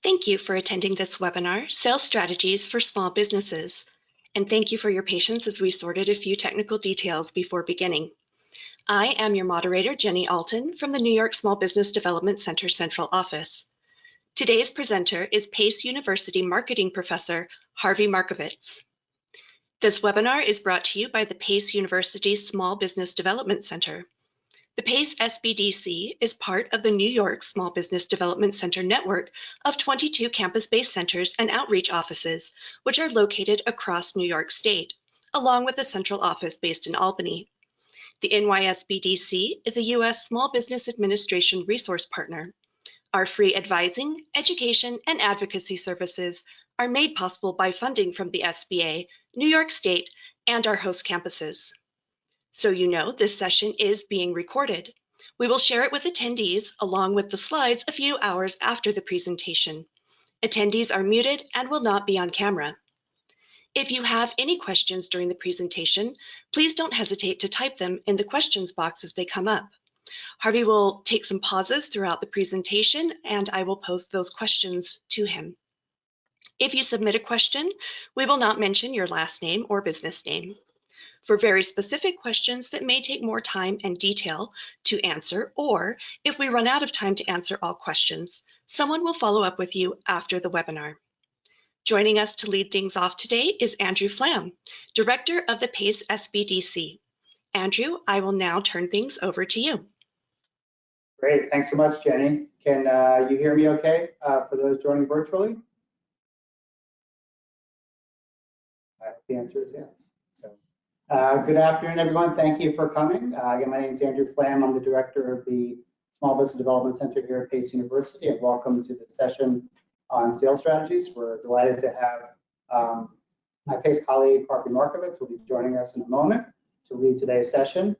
Thank you for attending this webinar, Sales Strategies for Small Businesses. And thank you for your patience as we sorted a few technical details before beginning. I am your moderator, Jenny Alton, from the New York Small Business Development Center Central Office. Today's presenter is Pace University Marketing Professor, Harvey Markovitz. This webinar is brought to you by the Pace University Small Business Development Center. The Pace SBDC is part of the New York Small Business Development Center network of 22 campus-based centers and outreach offices, which are located across New York State, along with a central office based in Albany. The NYSBDC is a U.S. Small Business Administration resource partner. Our free advising, education, and advocacy services are made possible by funding from the SBA, New York State, and our host campuses. So you know, this session is being recorded. We will share it with attendees along with the slides a few hours after the presentation. Attendees are muted and will not be on camera. If you have any questions during the presentation, please don't hesitate to type them in the questions box as they come up. Harvey will take some pauses throughout the presentation and I will pose those questions to him. If you submit a question, we will not mention your last name or business name. For very specific questions that may take more time and detail to answer, or if we run out of time to answer all questions, someone will follow up with you after the webinar. Joining us to lead things off today is Andrew Flam, Director of the Pace SBDC. Andrew, I will now turn things over to you. Great, thanks so much, Jenny. Can you hear me okay for those joining virtually? The answer is yes. Good afternoon, everyone. Thank you for coming. Again, my name is Andrew Flam. I'm the director of the Small Business Development Center here at Pace University, and welcome to the session on sales strategies. We're delighted to have my Pace colleague, Harvey Markovitz, will be joining us in a moment to lead today's session.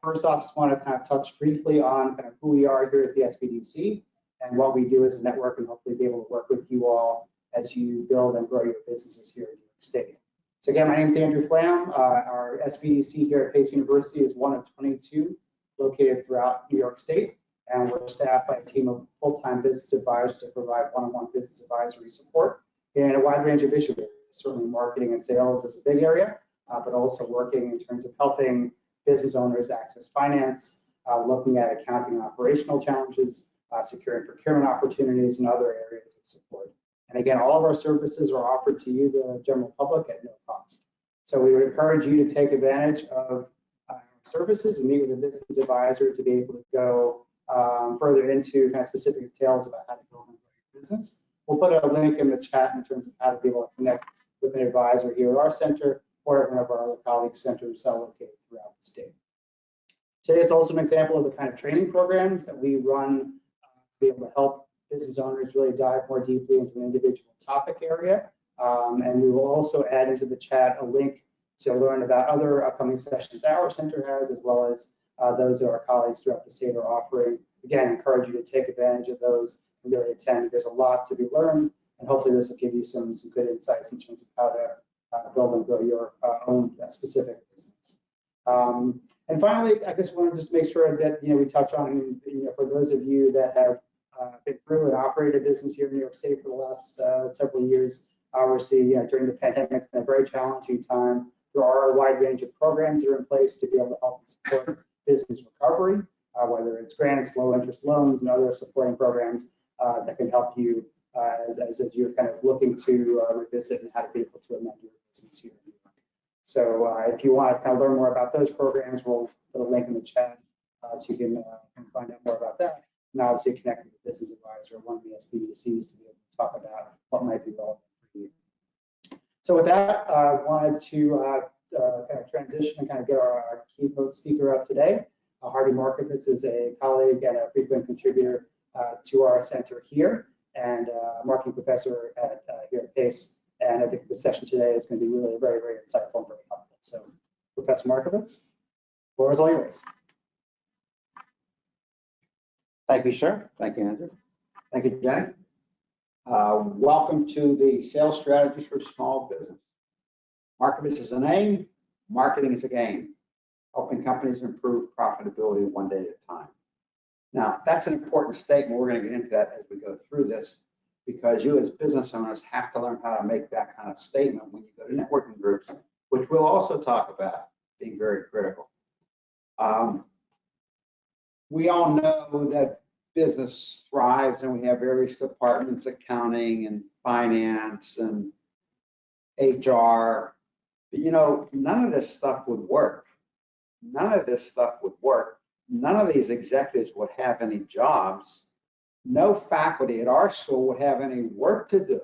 First off, just want to kind of touch briefly on kind of who we are here at the SBDC and what we do as a network, and hopefully be able to work with you all as you build and grow your businesses here in New York State. So again, my name is Andrew Flam. Our SBDC here at Pace University is one of 22 located throughout New York State, and we're staffed by a team of full-time business advisors that provide one-on-one business advisory support in a wide range of issue areas. Certainly marketing and sales is a big area, but also working in terms of helping business owners access finance, looking at accounting and operational challenges, securing procurement opportunities, and other areas of support. And again, all of our services are offered to you, the general public, at no cost. So we would encourage you to take advantage of our services and meet with a business advisor to be able to go further into kind of specific details about how to build and grow your business. We'll put a link in the chat in terms of how to be able to connect with an advisor here at our center or at one of our other colleague centers located throughout the state. Today is also an example of the kind of training programs that we run to be able to help business owners really dive more deeply into an individual topic area. And we will also add into the chat a link to learn about other upcoming sessions our center has, as well as those that our colleagues throughout the state are offering. Again, I encourage you to take advantage of those and really attend. There's a lot to be learned, and hopefully this will give you some good insights in terms of how to build and grow your own specific business. And finally, I just want to just make sure that we touch on, for those of you that have been through and operated a business here in New York State for the last several years. Obviously, during the pandemic, it's been a very challenging time. There are a wide range of programs that are in place to be able to help and support business recovery, whether it's grants, low interest loans, and other supporting programs that can help you as you're kind of looking to revisit and how to be able to amend your business here in New York. So if you want to kind of learn more about those programs, we'll put a link in the chat so you can find out more about that. And obviously connect with the business advisor or one of the SBDCs to be able to talk about what might be relevant for you. So with that, I wanted to kind of transition and kind of get our keynote speaker up today. Harvey Markovitz is a colleague and a frequent contributor to our center here, and a marketing professor here at Pace. And I think the session today is going to be really very, very insightful and very helpful. So Professor Markovitz, the floor is all yours. Thank you, sir. Thank you, Andrew. Thank you, Jenny. Welcome to the Sales Strategies for Small Business. Markovitz is a name, marketing is a game, helping companies improve profitability one day at a time. Now, that's an important statement. We're going to get into that as we go through this, because you as business owners have to learn how to make that kind of statement when you go to networking groups, which we'll also talk about being very critical. We all know that business thrives and we have various departments, accounting and finance and HR. But you know, none of this stuff would work. None of this stuff would work. None of these executives would have any jobs. No faculty at our school would have any work to do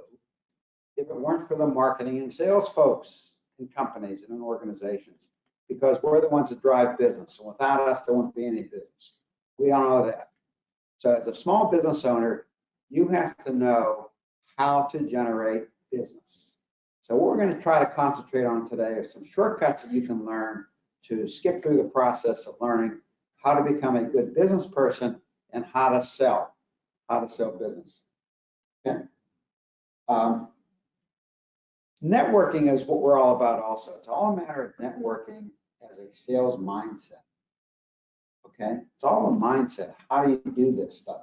if it weren't for the marketing and sales folks in companies and in organizations, because we're the ones that drive business. And without us, there won't be any business. We all know that. So as a small business owner, you have to know how to generate business. So what we're going to try to concentrate on today are some shortcuts that you can learn to skip through the process of learning how to become a good business person and how to sell business. Okay. Networking is what we're all about also. It's all a matter of networking as a sales mindset. Okay, it's all a mindset. How do you do this stuff?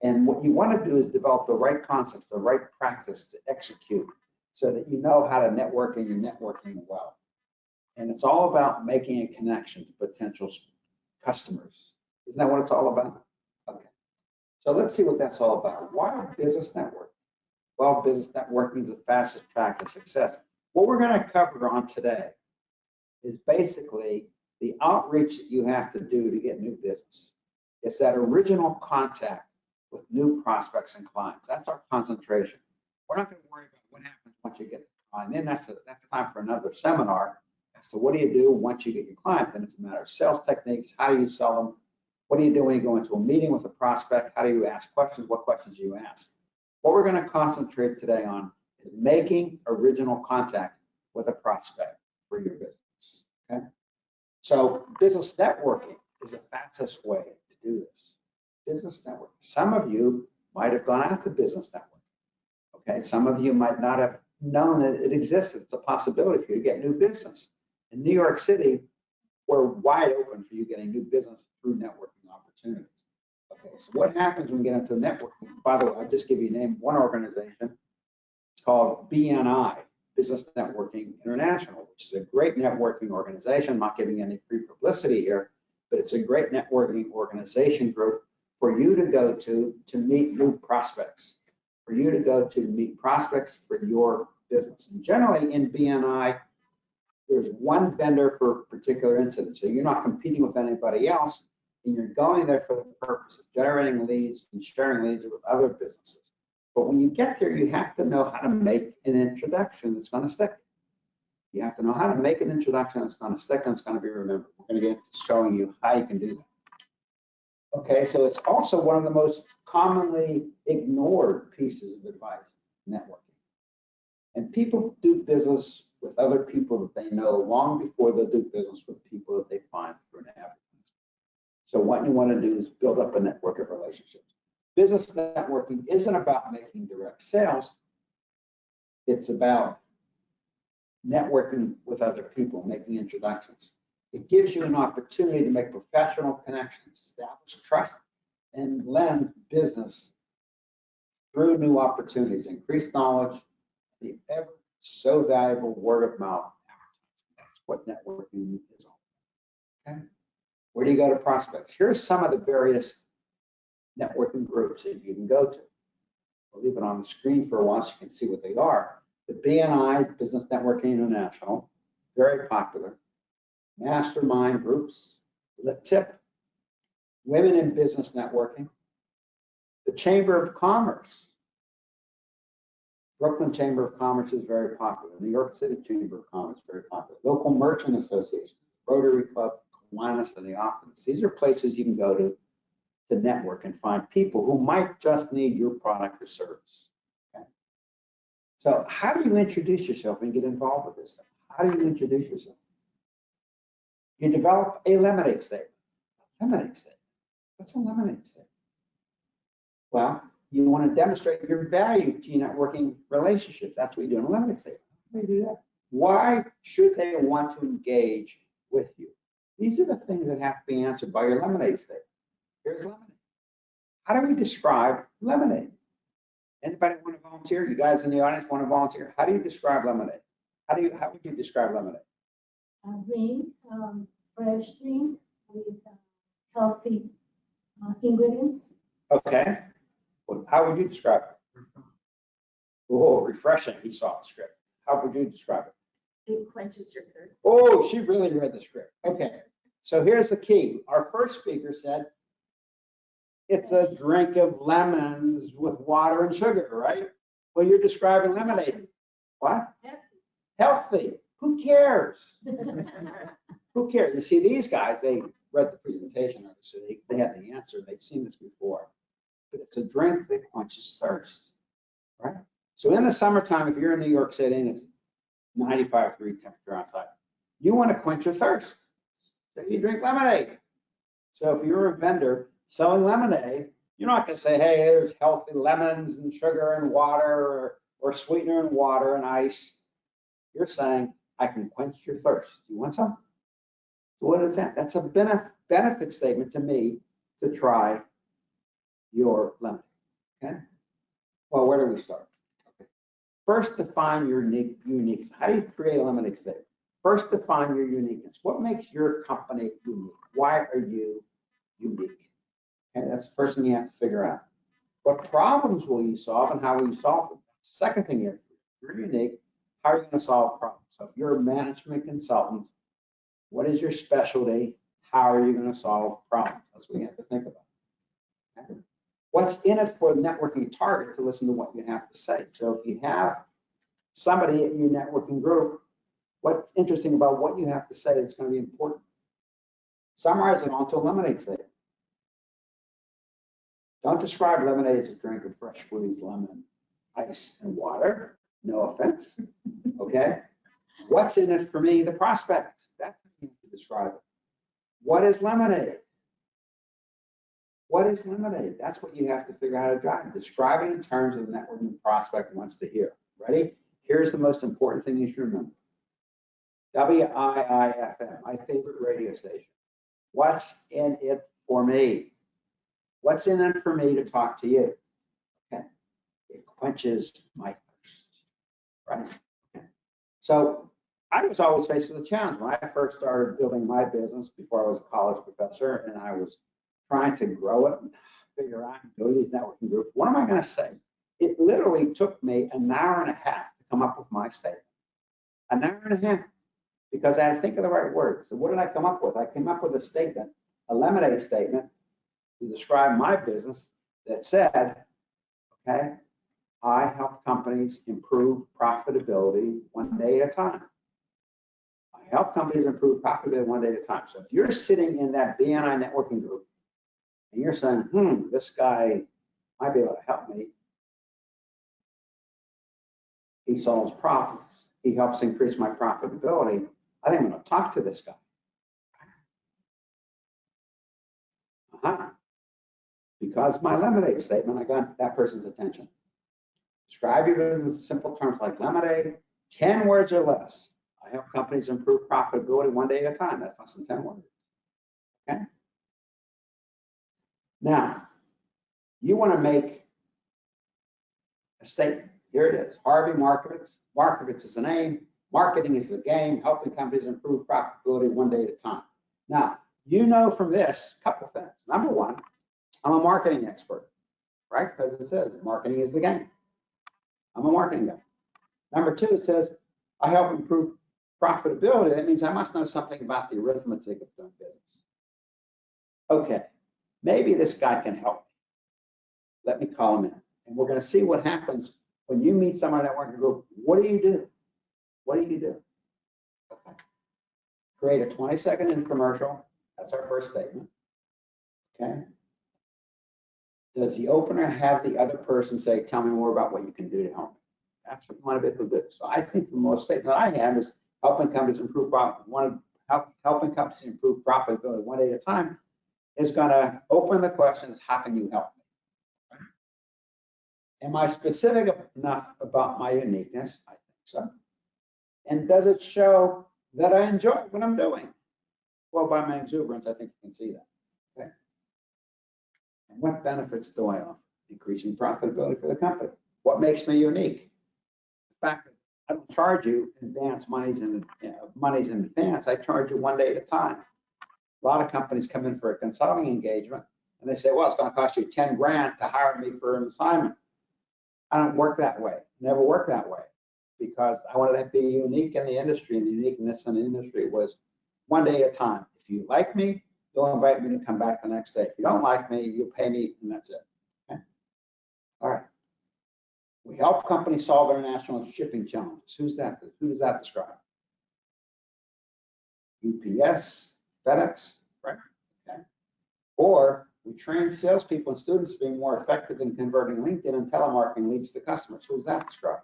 And what you want to do is develop the right concepts, the right practice to execute so that you know how to network and you're networking well. And it's all about making a connection to potential customers. Isn't that what it's all about? Okay. So let's see what that's all about. Why business network? Well, business networking is the fastest track to success. What we're going to cover on today is basically the outreach that you have to do to get new business. It's that original contact with new prospects and clients. That's our concentration. We're not going to worry about what happens once you get the client in. That's time for another seminar. So what do you do once you get your client? Then it's a matter of sales techniques. How do you sell them? What do you do when you go into a meeting with a prospect? How do you ask questions? What questions do you ask? What we're going to concentrate today on is making original contact with a prospect for your business. Okay. So business networking is the fastest way to do this. Business networking. Some of you might have gone out to business networking. Okay. Some of you might not have known that it existed. It's a possibility for you to get new business. In New York City, we're wide open for you getting new business through networking opportunities. Okay, so what happens when we get into networking? By the way, I'll just give you a name, one organization. It's called BNI, Business Networking International, which is a great networking organization. I'm not giving any free publicity here, but it's a great networking organization group for you to go to meet new prospects, for you to go to meet prospects for your business. And generally in BNI, there's one vendor for a particular incident. So you're not competing with anybody else, and you're going there for the purpose of generating leads and sharing leads with other businesses. But when you get there, you have to know how to make an introduction that's going to stick. You have to know how to make an introduction that's going to stick and it's going to be remembered. We're going to get to showing you how you can do that. Okay, so it's also one of the most commonly ignored pieces of advice, networking. And people do business with other people that they know long before they'll do business with people that they find through an advertisement. So what you want to do is build up a network of relationships. Business networking isn't about making direct sales. It's about networking with other people, making introductions. It gives you an opportunity to make professional connections, establish trust, and lend business through new opportunities, increase knowledge, the ever so valuable word of mouth advertising. That's what networking is all about. Okay? Where do you go to prospects? Here's some of the various networking groups that you can go to. I'll leave it on the screen for a while so you can see what they are. The BNI, Business Networking International, very popular. Mastermind groups, the TIP, Women in Business Networking, the Chamber of Commerce. Brooklyn Chamber of Commerce is very popular. New York City Chamber of Commerce is very popular. Local Merchant Association, Rotary Club, Kiwanis, and the Optimists. These are places you can go to network and find people who might just need your product or service. Okay? So how do you introduce yourself and get involved with this? How do you introduce yourself? You develop a lemonade statement. Lemonade statement. What's a lemonade statement? Well, you want to demonstrate your value to your networking relationships. That's what you do in a lemonade statement. How do you do that? Why should they want to engage with you? These are the things that have to be answered by your lemonade statement. Here's lemonade. How do we describe lemonade? Anybody want to volunteer? You guys in the audience want to volunteer? How do you describe lemonade? How would you describe lemonade? Drink, fresh drink with healthy ingredients. Okay. Well, how would you describe it? Oh, refreshing. He saw the script. How would you describe it? It quenches your thirst. Oh, she really read the script. Okay. So here's the key. Our first speaker said, it's a drink of lemons with water and sugar, right? Well, you're describing lemonade. What? Healthy. Who cares? Who cares? You see, these guys, they read the presentation, so they had the answer. They've seen this before. But it's a drink that quenches thirst, right? So in the summertime, if you're in New York City and it's 95-degree temperature outside, you want to quench your thirst. So you drink lemonade. So if you're a vendor selling lemonade, you're not going to say, hey, there's healthy lemons and sugar and water or sweetener and water and ice. You're saying, I can quench your thirst. Do you want some? So what is that? That's a benefit statement to me to try your lemonade. Okay. Well, where do we start? Okay. First, define your uniqueness. How do you create a lemonade statement? First, define your uniqueness. What makes your company unique? Why are you unique? Okay, that's the first thing you have to figure out. What problems will you solve and how will you solve them? Second thing, if you're unique, how are you going to solve problems? So if you're a management consultant, what is your specialty? How are you going to solve problems? That's what you have to think about. Okay. What's in it for the networking target to listen to what you have to say? So if you have somebody in your networking group, what's interesting about what you have to say is going to be important. Summarize it onto a lemonade statement. Don't describe lemonade as a drink of fresh squeezed lemon, ice, and water. No offense. Okay. What's in it for me? The prospect. That's how you have to describe it. What is lemonade? What is lemonade? That's what you have to figure out how to drive. Describe it in terms of the networking prospect wants to hear. Ready? Here's the most important thing you should remember. WIIFM, my favorite radio station. What's in it for me? What's in it for me to talk to you? Okay. It quenches my thirst, right? Okay. So I was always faced with a challenge when I first started building my business before I was a college professor and I was trying to grow it and figure out and go to these networking groups. What am I going to say? It literally took me an hour and a half to come up with my statement. An hour and a half, because I had to think of the right words. So what did I come up with? I came up with a statement, a lemonade statement, to describe my business that said, okay, I help companies improve profitability one day at a time. I help companies improve profitability one day at a time. So if you're sitting in that BNI networking group and you're saying, this guy might be able to help me. He solves problems. He helps increase my profitability. I think I'm going to talk to this guy. Because of my lemonade statement, I got that person's attention. Describe your business in simple terms like lemonade, 10 words or less. I help companies improve profitability one day at a time. That's less than 10 words. Okay. Now, you want to make a statement. Here it is. Harvey Markovitz. Markovitz is the name. Marketing is the game. Helping companies improve profitability one day at a time. Now, you know from this a couple things. Number one, I'm a marketing expert, right? Because it says marketing is the game. I'm a marketing guy. Number two, it says I help improve profitability. That means I must know something about the arithmetic of doing business. Okay, maybe this guy can help me. Let me call him in. And we're going to see what happens when you meet someone in that networking group. What do you do? What do you do? Okay. Create a 20-second infomercial. That's our first statement. Okay. Does the opener have the other person say, tell me more about what you can do to help me? That's what you want to be able to do. So I think the most statement that I have is helping companies improve helping companies improve profitability one day at a time is going to open the questions, how can you help me? Am I specific enough about my uniqueness? I think so. And does it show that I enjoy what I'm doing? Well, by my exuberance, I think you can see that. And what benefits do I offer? Increasing profitability for the company. What makes me unique? The fact that I don't charge you monies in advance. I charge you one day at a time. A lot of companies come in for a consulting engagement and they say, well, it's going to cost you 10 grand to hire me for an assignment. I don't work that way. Never work that way, because I wanted to be unique in the industry, and the uniqueness in the industry was one day at a time. If you like me, you'll invite me to come back the next day. If you don't like me, you'll pay me, and that's it. Okay? All right. We help companies solve international shipping challenges. Who does that describe? UPS, FedEx, right? Okay. Or we train salespeople and students to be more effective in converting LinkedIn and telemarketing leads to customers. Who does that describe?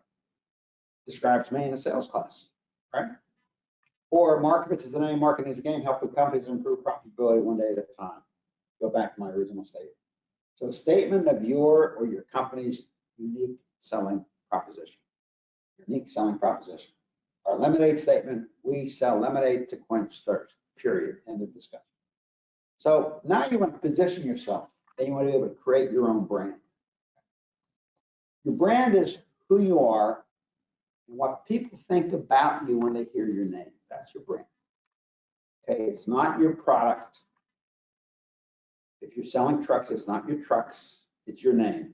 Describes me in a sales class, right? Or Markovitz is the name, marketing is a game, helping companies improve profitability one day at a time. Go back to my original statement. So a statement of your or your company's unique selling proposition. Unique selling proposition. Our lemonade statement, we sell lemonade to quench thirst, period, end of discussion. So now you want to position yourself, and you want to be able to create your own brand. Your brand is who you are and what people think about you when they hear your name. That's your brand. Okay, it's not your product. If you're selling trucks, it's not your trucks, it's your name.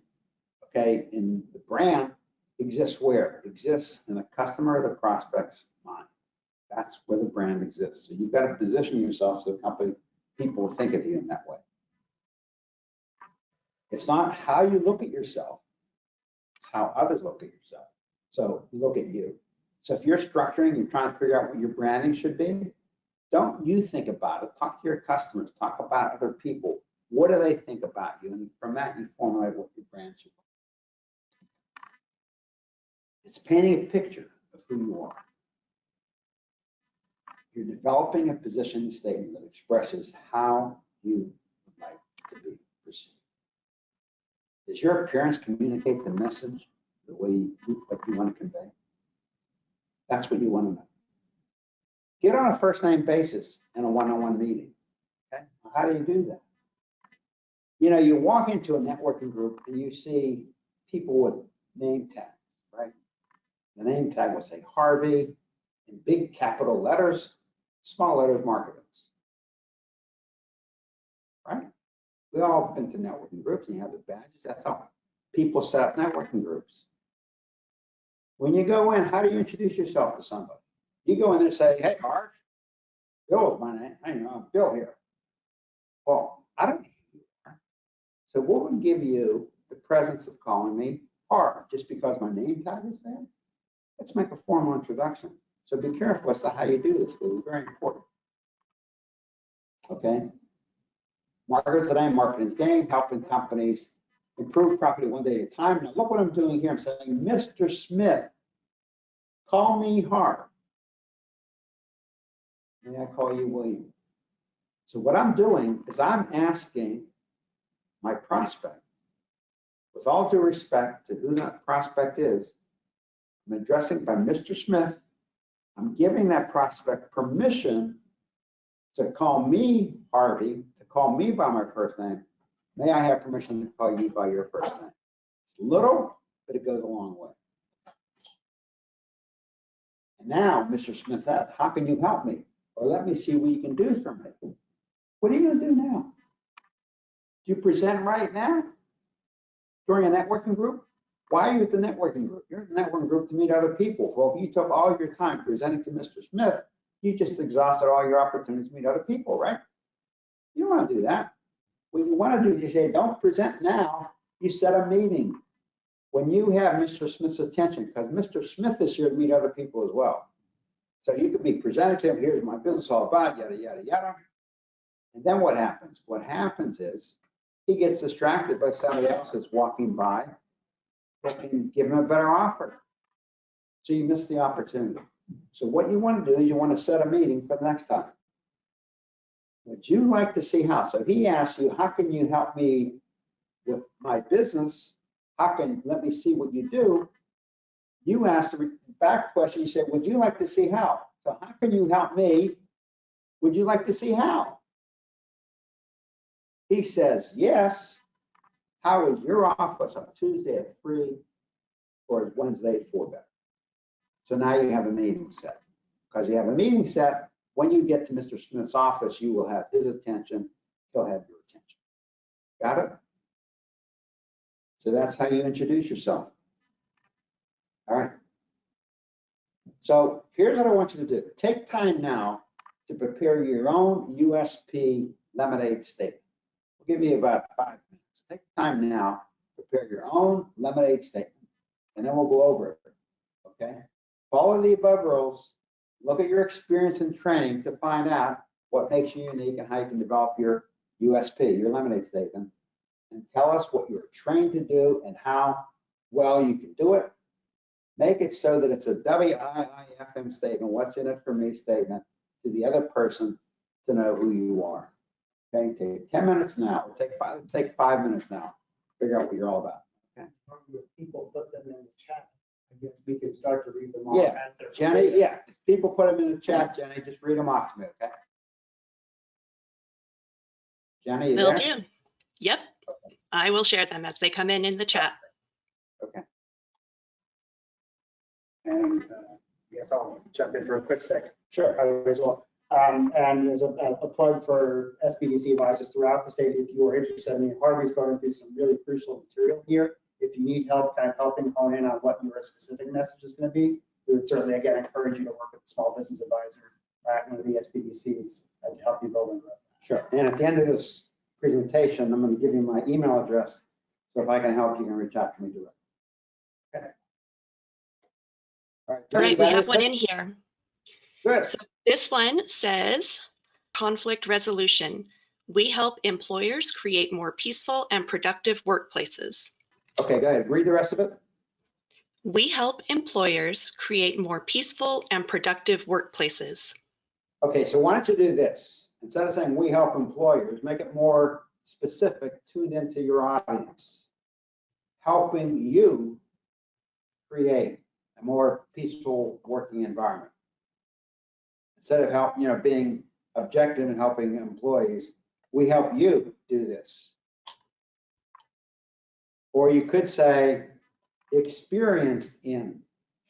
Okay, and the brand exists where? It exists in the customer or the prospect's mind. That's where the brand exists. So you've got to position yourself so the company, people will think of you in that way. It's not how you look at yourself, it's how others look at yourself. So look at you. So if you're structuring, you're trying to figure out what your branding should be, don't you think about it. Talk to your customers, talk about other people. What do they think about you? And from that, you formulate what your brand should be. It's painting a picture of who you are. You're developing a positioning statement that expresses how you would like to be perceived. Does your appearance communicate the message the way what you want to convey? That's what you want to know. Get on a first name basis in a one-on-one meeting. Okay? How do you do that? You know, you walk into a networking group and you see people with name tags, right? The name tag will say Harvey in big capital letters, small letters Markovitz. Right? We all been to networking groups and you have the badges. That's how people set up networking groups. When you go in, how do you introduce yourself to somebody? You go in there and say, hey, Harv, Bill is my name. I know, I'm Bill here. Well, I don't know who you are. So what would give you the presence of calling me Harv just because my name tag is there? Let's make a formal introduction. So be careful as to how you do this, because it's very important. Okay. Margaret's today, marketing's game, helping companies improve profit one day at a time. Now look what I'm doing here. I'm saying, Mr. Smith, call me Harv. May I call you William? So what I'm doing is I'm asking my prospect, with all due respect to who that prospect is, I'm addressing by Mr. Smith. I'm giving that prospect permission to call me Harvey, to call me by my first name. May I have permission to call you by your first name? It's little, but it goes a long way. And now Mr. Smith says, how can you help me? Or let me see what you can do for me. What are you going to do now? Do you present right now during a networking group? Why are you at the networking group? You're in the networking group to meet other people. Well, if you took all of your time presenting to Mr. Smith, you just exhausted all your opportunities to meet other people, right? You don't want to do that. What you want to do is you say, don't present now. You set a meeting. When you have Mr. Smith's attention, because Mr. Smith is here to meet other people as well. So you could be presenting to him, here's my business all about, yada, yada, yada. And then what happens? What happens is he gets distracted by somebody else that's walking by that can give him a better offer. So you miss the opportunity. So what you want to do is you want to set a meeting for the next time. Would you like to see how? So he asks you, how can you help me with my business? Let me see what you do? You ask the back question, you say, would you like to see how? So how can you help me? Would you like to see how? He says, yes. How is your office on Tuesday at 3? or is Wednesday at 4 better? So now you have a meeting set. Because you have a meeting set, when you get to Mr. Smith's office, you will have his attention, he'll have your attention. Got it? So that's how you introduce yourself. All right. So here's what I want you to do. Take time now to prepare your own USP lemonade statement. We'll give you about 5 minutes. Take time now to prepare your own lemonade statement, and then we'll go over it. Okay? Follow the above rules. Look at your experience and training to find out what makes you unique and how you can develop your USP, your lemonade statement, and tell us what you're trained to do and how well you can do it. Make it so that it's a WIIFM statement, what's in it for me statement, to the other person to know who you are. Okay, take 10 minutes now. Let's take 5 minutes now. Figure out what you're all about. Okay. People put them in the chat. I guess we could start to read them off. Yeah, Jenny, yeah. If people put them in the chat, Jenny, just read them off to me, okay? Jenny, you Will there? do. Yep. I will share them as they come in the chat. Okay. And yes, I'll jump in for a quick second. Sure. As well. And as a plug for SBDC advisors throughout the state, if you are interested, I mean, Harvey's going through some really crucial material here. If you need help kind of helping hone in on what your specific message is going to be, we would certainly, again, encourage you to work with a small business advisor at one of the SBDCs to help you build and grow. Sure. And at the end of this presentation, I'm going to give you my email address. So if I can help, you can reach out to me directly. Okay. All right, All Jenny, right, we have one in here. Good. So this one says, conflict resolution. We help employers create more peaceful and productive workplaces. Okay, go ahead. Read the rest of it. We help employers create more peaceful and productive workplaces. Okay, so why don't you do this? Instead of saying we help employers, make it more specific, tuned into your audience, helping you create a more peaceful working environment. Instead of being objective and helping employees, we help you do this. Or you could say experienced in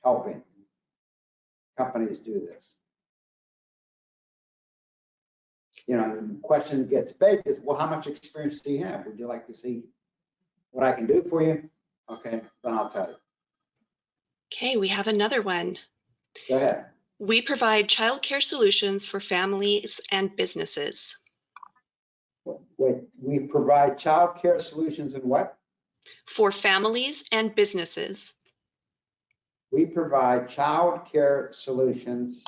helping companies do this. The question gets baked is, well, how much experience do you have? Would you like to see what I can do for you? Okay, then I'll tell you. Okay, we have another one. Go ahead. We provide childcare solutions for families and businesses. Wait, we provide childcare solutions in what? For families and businesses. We provide childcare solutions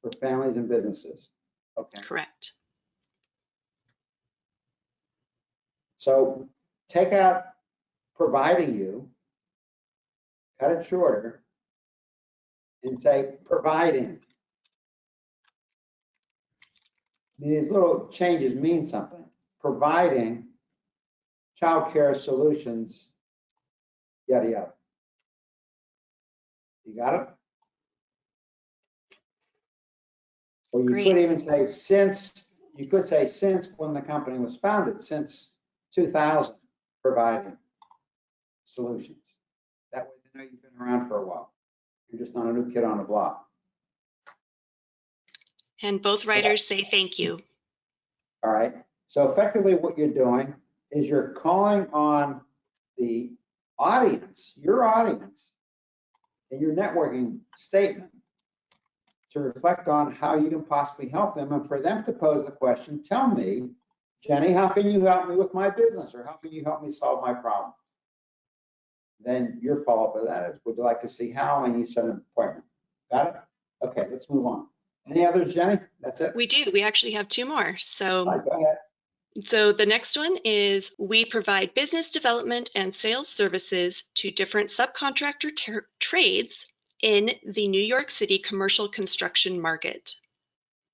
for families and businesses. Okay. Correct. So take out providing you, cut it shorter, and say providing. These little changes mean something. Providing childcare solutions, yada, yada. You got it? Or you Great. could even say since when the company was founded, since 2000, providing solutions. That way they know you've been around for a while. You're just not a new kid on the block. And both writers say thank you. All right. So effectively what you're doing is you're calling on the audience, your audience, in your networking statement to reflect on how you can possibly help them, and for them to pose the question, tell me, Jenny, how can you help me with my business, or how can you help me solve my problem? Then your follow-up with that is, would you like to see how, and you set an appointment. Got it? Okay, let's move on. Any others, Jenny? That's it? We do. We actually have two more. All right, go ahead. So the next one is we provide business development and sales services to different subcontractor trades in the New York City commercial construction market.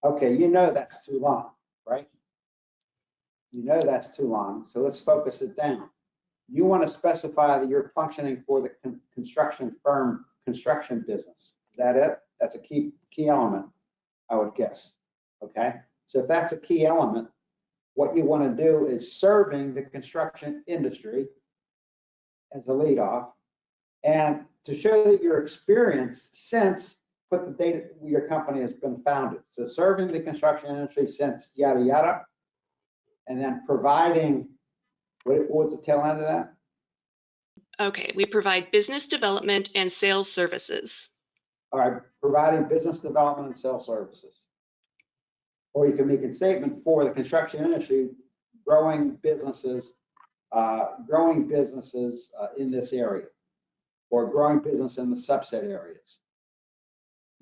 Okay, that's too long, right? That's too long, so let's focus it down. You want to specify that you're functioning for the construction firm, construction business. Is that it? That's a key element, I would guess. Okay, so if that's a key element, what you want to do is serving the construction industry as a lead off, And to show that your experience since, put the date your company has been founded. So serving the construction industry since yada, yada. And then providing, what's the tail end of that? Okay, we provide business development and sales services. All right, providing business development and sales services. Or you can make a statement for the construction industry, growing businesses in this area, or growing business in the subset areas.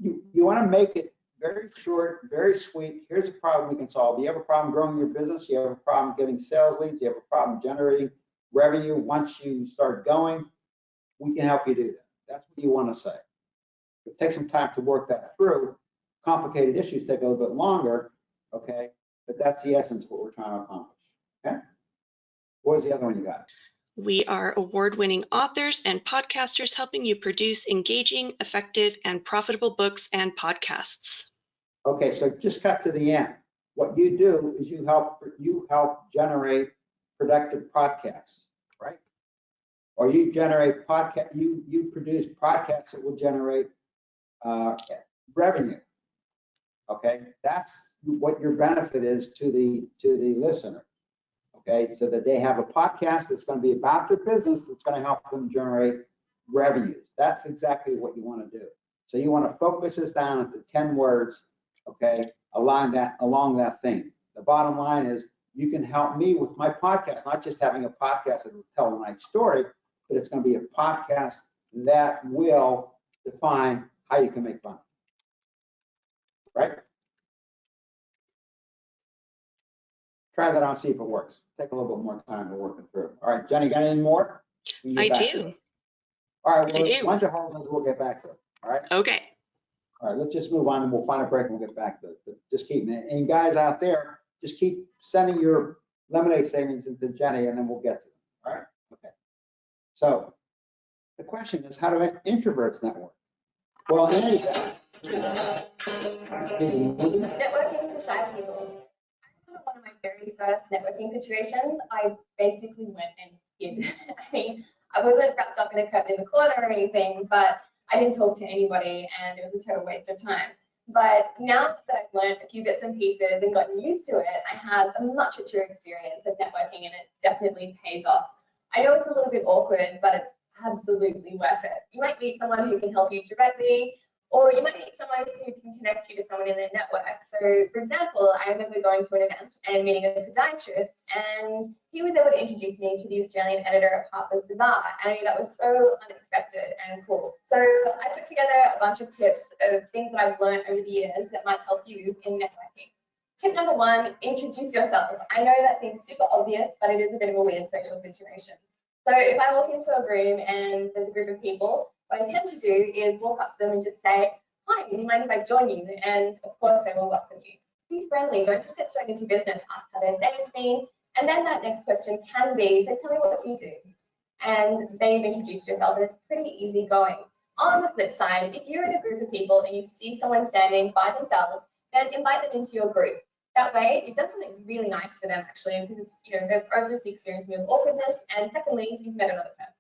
You want to make it very short, very sweet. Here's a problem we can solve. You have a problem growing your business. You have a problem getting sales leads. You have a problem generating revenue. Once you start going, we can help you do that. That's what you want to say. It takes some time to work that through. Complicated issues take a little bit longer, okay? But that's the essence of what we're trying to accomplish, okay? What was the other one you got? We are award-winning authors and podcasters helping you produce engaging, effective, and profitable books and podcasts. Okay, so just cut to the end. What you do is you help generate productive podcasts, right? Or you generate you produce podcasts that will generate revenue. Okay, that's what your benefit is to the listener. Okay, so that they have a podcast that's going to be about their business that's going to help them generate revenues. That's exactly what you want to do. So you want to focus this down into 10 words, okay, along that theme. The bottom line is you can help me with my podcast, not just having a podcast that will tell a nice story, but it's going to be a podcast that will define how you can make money, right? Try that on, see if it works. Take a little bit more time to work it through. All right, Jenny, got any more? I do. All right, well, I do. why don't you hold those, we'll get back to it, all right? Okay. All right, let's just move on and we'll find a break and we'll get back to it. But just keep, and guys out there, just keep sending your lemonade statements into Jenny and then we'll get to them, all right? Okay. So the question is, how do introverts network? Well, networking for shy people. One of my very first networking situations, I basically went and hid. I mean, I wasn't wrapped up in a curtain in the corner or anything, but I didn't talk to anybody and it was a total waste of time. But now that I've learned a few bits and pieces and gotten used to it, I have a much richer experience of networking and it definitely pays off. I know it's a little bit awkward, but it's absolutely worth it. You might meet someone who can help you directly, or you might meet someone who can connect you to someone in their network. So, for example, I remember going to an event and meeting a podiatrist, and he was able to introduce me to the Australian editor of Harper's Bazaar. And I mean, that was so unexpected and cool. So I put together a bunch of tips of things that I've learned over the years that might help you in networking. Tip number one, introduce yourself. I know that seems super obvious, but it is a bit of a weird social situation. So if I walk into a room and there's a group of people, what I tend to do is walk up to them and just say, hi, do you mind if I join you? And of course they will welcome you. Be friendly, don't just get straight into business, ask how their day has been. And then that next question can be, so tell me what you do. And then you've introduced yourself and it's pretty easy going. On the flip side, if you're in a group of people and you see someone standing by themselves, then invite them into your group. That way, you've done something really nice for them actually, because it's, they've obviously experienced with awkwardness, and secondly, you've met another person.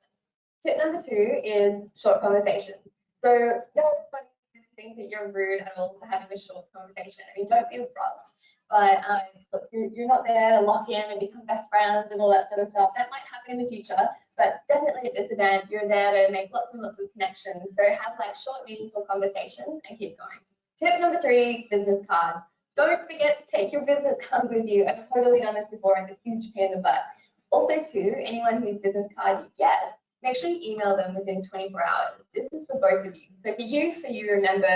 Tip number two is short conversations. So nobody think that you're rude at all for having a short conversation. I mean, don't be abrupt, but look, you're not there to lock in and become best friends and all that sort of stuff. That might happen in the future, but definitely at this event, you're there to make lots and lots of connections. So have like short, meaningful conversations and keep going. Tip number three, business cards. Don't forget to take your business cards with you. I've totally done this before. It's a huge pain in the butt. Also, too, anyone whose business card you get, make sure you email them within 24 hours. This is for both of you. So for you, so you remember,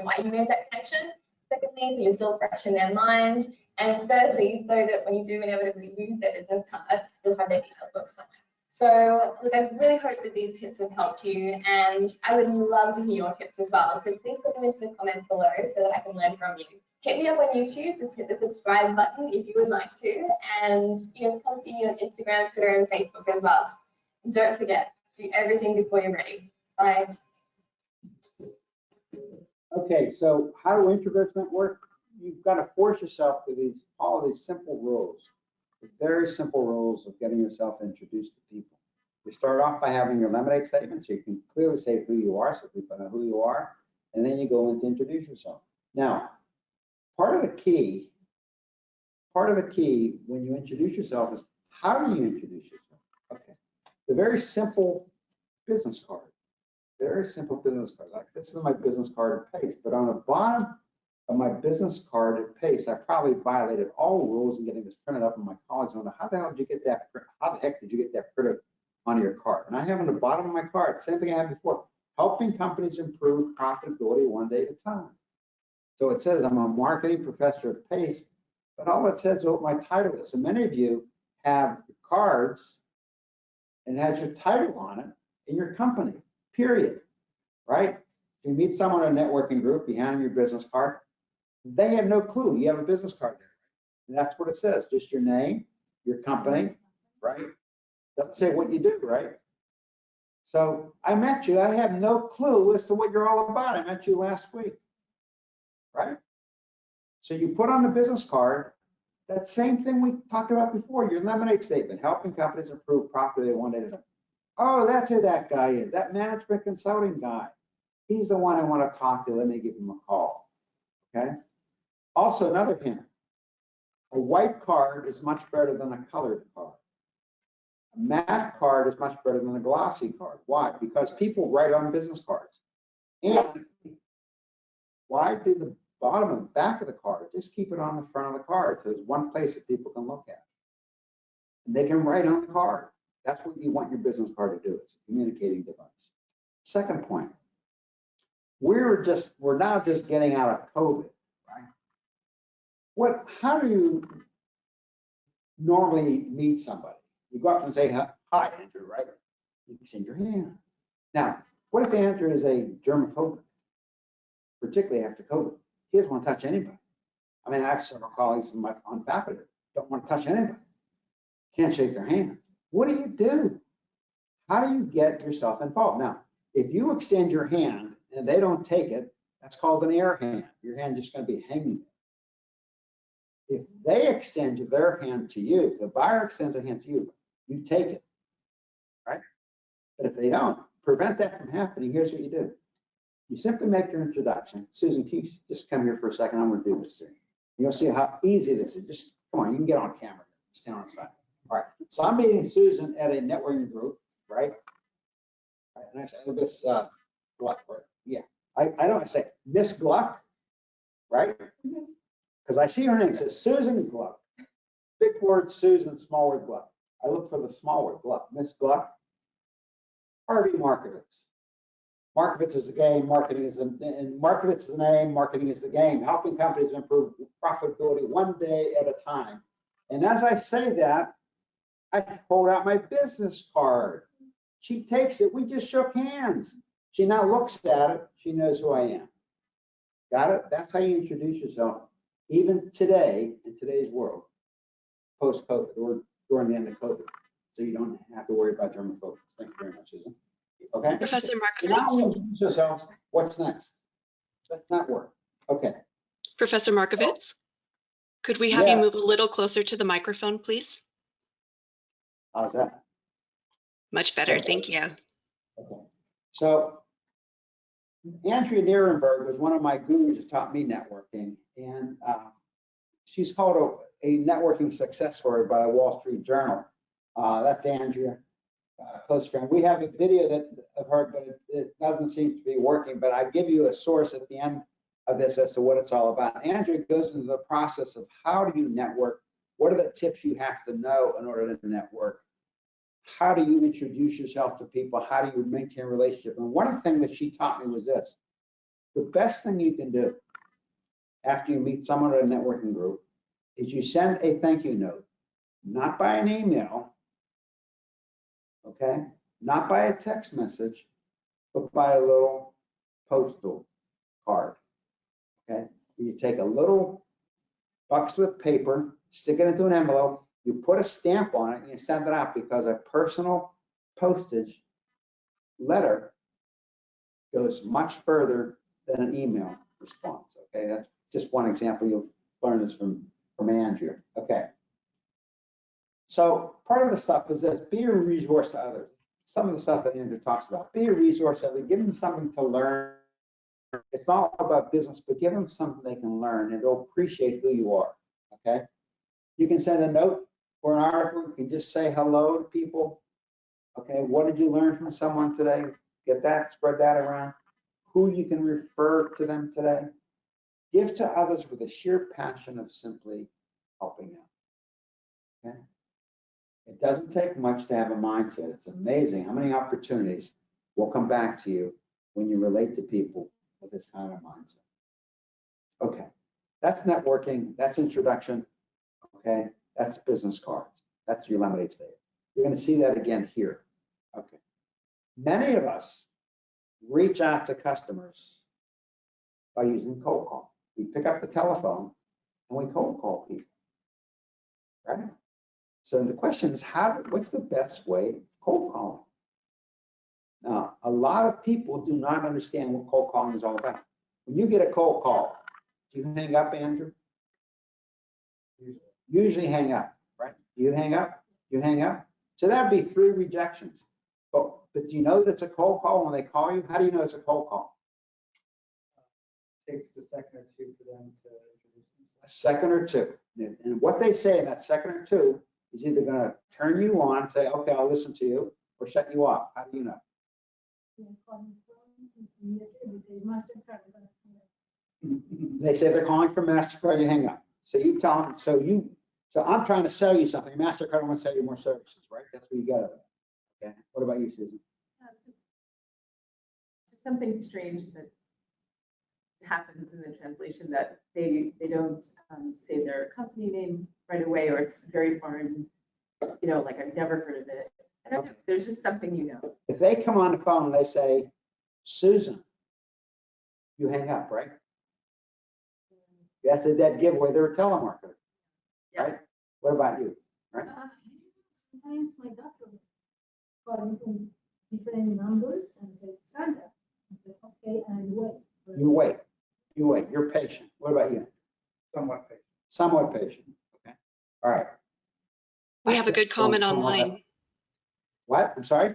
why you made that connection. Secondly, so you're still fresh in their mind. And thirdly, so that when you do inevitably lose their business card, you'll have their details booked somewhere. So look, I really hope that these tips have helped you, and I would love to hear your tips as well. So please put them into the comments below so that I can learn from you. Hit me up on YouTube, just hit the subscribe button if you would like to, and come see me on Instagram, Twitter, and Facebook as well. And don't forget, do everything before you're ready. Bye. Okay, so how do introverts network? You've got to force yourself to follow these simple rules, the very simple rules of getting yourself introduced to people. You start off by having your lemonade statement, so you can clearly say who you are, so people know who you are, and then you go in to introduce yourself. Now, part of the key when you introduce yourself is how do you introduce yourself? Okay, the very simple business card. Very simple business card. Like this is my business card at Pace, but on the bottom of my business card at Pace, I probably violated all rules in getting this printed up in my college. I don't know how the hell did you get that? How the heck did you get that printed on your card? And I have on the bottom of my card, same thing I had before, helping companies improve profitability one day at a time. So it says I'm a marketing professor at Pace, but all it says is what my title is. So many of you have cards and it has your title on it in your company. Period, right? You meet someone in a networking group, you hand them your business card, they have no clue you have a business card there. And that's what it says, just your name, your company, right? Doesn't say what you do, right? So I met you, I have no clue as to what you're all about. I met you last week, right? So you put on the business card, that same thing we talked about before, your lemonade statement, helping companies improve profitability one day at a time. Oh, that's who that guy is, that management consulting guy. He's the one I want to talk to. Let me give him a call. Okay. Also, another hint, a white card is much better than a colored card. A matte card is much better than a glossy card. Why? Because people write on business cards. And why do the bottom and the back of the card? Just keep it on the front of the card. So there's one place that people can look at. And they can write on the card. That's what you want your business card to do. It's a communicating device. Second point, we're now just getting out of COVID, right? How do you normally meet somebody? You go up and say, hi, Andrew, right? You extend your hand. Now, what if Andrew is a germaphobe, particularly after COVID? He doesn't want to touch anybody. I mean, I have several colleagues on faculty that don't want to touch anybody. Can't shake their hand. What do? How do you get yourself involved? Now, if you extend your hand and they don't take it, that's called an air hand. Your hand just going to be hanging there. If they extend their hand to you, if the buyer extends a hand to you, you take it, right? But if they don't, prevent that from happening, here's what you do. You simply make your introduction. Susan, can you just come here for a second? I'm going to do this to you. You'll see how easy this is. Just come on, you can get on camera. Stand on the side. All right, so I'm meeting Susan at a networking group, right? All right, and I say, oh, this Gluck, right? Yeah, I don't say Miss Gluck, right? Because I see her name, it says Susan Gluck. Big word Susan, small word Gluck. I look for the small word Gluck. Miss Gluck, Harvey Markovitz. Markovitz is the game, marketing is and Markovitz is the name, marketing is the game, helping companies improve profitability one day at a time. And as I say that, I hold out my business card. She takes it. We just shook hands. She now looks at it. She knows who I am. Got it? That's how you introduce yourself, even today, in today's world, post-COVID or during the end of COVID. So you don't have to worry about germaphobe. Thank you very much, Susan. Okay? Professor So now we Markovitz. introduce ourselves. What's next? Let's not work. Okay. Professor Markovitz, could we have you Yes. move a little closer to the microphone, please? How's that? Much better, Okay. thank you. Okay. So Andrea Nierenberg was one of my gurus who taught me networking, and she's called a networking success story by the Wall Street Journal. That's Andrea, close friend. We have a video of her, but it doesn't seem to be working, but I give you a source at the end of this as to what it's all about. Andrea goes into the process of how do you network, what are the tips you have to know in order to network, how do you introduce yourself to people, how do you maintain a relationship. And one of the things that she taught me was this: the best thing you can do after you meet someone at a networking group is you send a thank you note, not by an email, okay, not by a text message, but by a little postal card, okay? You take a little buck slip paper, stick it into an envelope, you put a stamp on it, and you send it out, because a personal postage letter goes much further than an email response, okay? That's just one example. You'll learn this from Andrea, okay? So part of the stuff is that be a resource to others. some of the stuff that Andrew talks about. Be a resource, give them something to learn. It's not all about business, but give them something they can learn and they'll appreciate who you are, okay? You can send a note or an article, you can just say hello to people. Okay, what did you learn from someone today? Get that, spread that around. Who you can refer to them today. Give to others with a sheer passion of simply helping out, okay? It doesn't take much to have a mindset. It's amazing how many opportunities will come back to you when you relate to people with this kind of mindset. Okay, that's networking, that's introduction, okay? That's business cards, that's your lemonade stand. You're gonna see that again here, okay? Many of us reach out to customers by using cold call. We pick up the telephone and we cold call people, right? So the question is, what's the best way of cold calling? Now, a lot of people do not understand what cold calling is all about. When you get a cold call, do you hang up, Andrew? Usually hang up, right? You hang up, you hang up. So that'd be 3 rejections. But do you know that it's a cold call when they call you? How do you know it's a cold call? Takes a second or two for them to introduce themselves. A second or two. And what they say in that second or two is either going to turn you on, say, okay, I'll listen to you, or shut you off. How do you know? They say they're calling from MasterCard, you hang up. So you tell them, so I'm trying to sell you something. MasterCard wants to sell you more services, right? That's what you got. Okay. What about you, Susan? Just something strange that happens in the translation, that they don't say their company name right away, or it's very foreign, you know, like I've never heard of it. I don't know, there's just something, you know. If they come on the phone and they say, Susan, you hang up, right? That's a dead giveaway. They're a telemarketer, Yeah. right? What about you? Right? Sometimes my doctor was calling from different numbers and said, Sandra. I said, okay, and wait. You wait. You wait. You're patient. What about you? Somewhat patient. Somewhat patient. Okay. All right. We have a good comment online. What? I'm sorry?